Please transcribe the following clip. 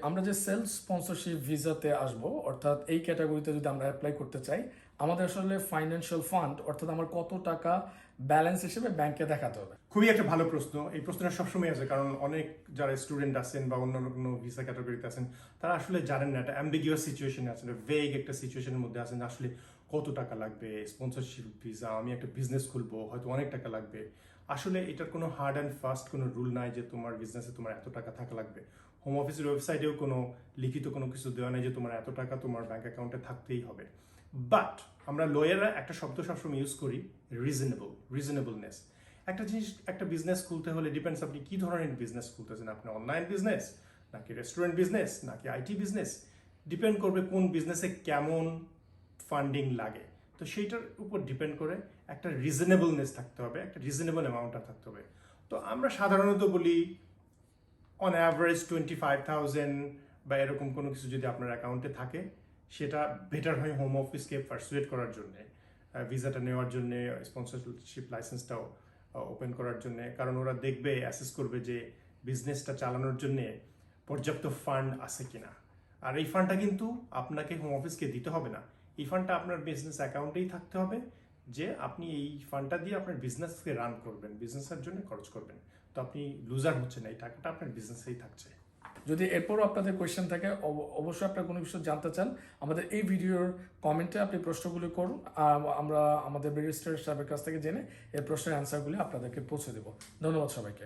আমরা যে self sponsorship ভিসাতে আসব, অর্থাৎ এই ক্যাটাগরিতে যদি আমরা অ্যাপ্লাই করতে চাই, আমাদের আসলে ফাইন্যান্সিয়াল ফান্ড অর্থাৎ আমার কত টাকা ব্যালেন্স হিসেবে ব্যাংকে দেখাতে হবে। খুবই একটা ভালো প্রশ্ন। এই প্রশ্নটা সবসময় আছে, কারণ অনেক যারা স্টুডেন্ট আছেন বা অন্য কোনো ভিসা ক্যাটাগরিতে আছেন তারা আসলে জানেন না, একটা অ্যাম্বিগুয়াস সিচুয়েশনে আছেন, ভেগ একটা সিচুয়েশনের মধ্যে আছেন আসলে কত টাকা লাগবে স্পন্সরশিপ ভিসা, আমি একটা বিজনেস খুলবো হয়তো অনেক টাকা লাগবে। আসলে এটার কোনো হার্ড অ্যান্ড ফাস্ট কোনো রুল নাই যে তোমার বিজনেসে তোমার এত টাকা থাকা লাগবে। হোম অফিসের ওয়েবসাইটেও কোনো লিখিত কোনো কিছু দেওয়া নেই যে তোমার এত টাকা তোমার ব্যাংক অ্যাকাউন্টে থাকতেই হবে। বাট আমরা লয়াররা একটা শব্দ সবসময় ইউজ করি, রিজনেবলনেস। একটা জিনিস, একটা বিজনেস খুলতে হলে ডিপেন্ডস আপনি কি ধরনের বিজনেস খুলতেছেন, আপনি অনলাইন বিজনেস নাকি রেস্টুরেন্ট বিজনেস নাকি আইটি বিজনেস, ডিপেন্ড করবে কোন বিজনেসে কেমন ফান্ডিং লাগে। তো সেইটার উপর ডিপেন্ড করে একটা রিজনেবলনেস থাকতে হবে, একটা রিজনেবল অ্যামাউন্টটা থাকতে হবে। তো আমরা সাধারণত বলি অন অ্যাভারেজ 25,000 বা এরকম কোনো কিছু যদি আপনার অ্যাকাউন্টে থাকে, সেটা বেটার হয় হোম অফিসকে পারসুয়েট করার জন্যে, ভিসাটা নেওয়ার জন্যে, স্পন্সরশিপ লাইসেন্সটাও ওপেন করার জন্যে। কারণ ওরা দেখবে, অ্যাসেস করবে যে বিজনেসটা চালানোর জন্যে পর্যাপ্ত ফান্ড আছে কিনা। আর এই ফান্ডটা কিন্তু আপনাকে হোম অফিসকে দিতে হবে না, এই ফান্ডটা আপনার বিজনেস অ্যাকাউন্টেই থাকতে হবে, যে আপনি এই ফান্ডটা দিয়ে আপনার বিজনেসকে রান করবেন, বিজনেসের জন্য খরচ করবেন। তো আপনি লুজার হচ্ছেন না, এই টাকাটা আপনার বিজনেসেই থাকছে। যদি এরপরও আপনাদের কোয়েশ্চেন থাকে, অবশ্যই আপনারা কোনো কিছু জানতে চান, আমাদের এই ভিডিওর কমেন্টে আপনি প্রশ্নগুলি করুন, আমরা আমাদের ব্যারিস্টার স্টাফের কাছ থেকে জেনে এই প্রশ্নের অ্যান্সারগুলি আপনাদেরকে পৌঁছে দেব। ধন্যবাদ সবাইকে।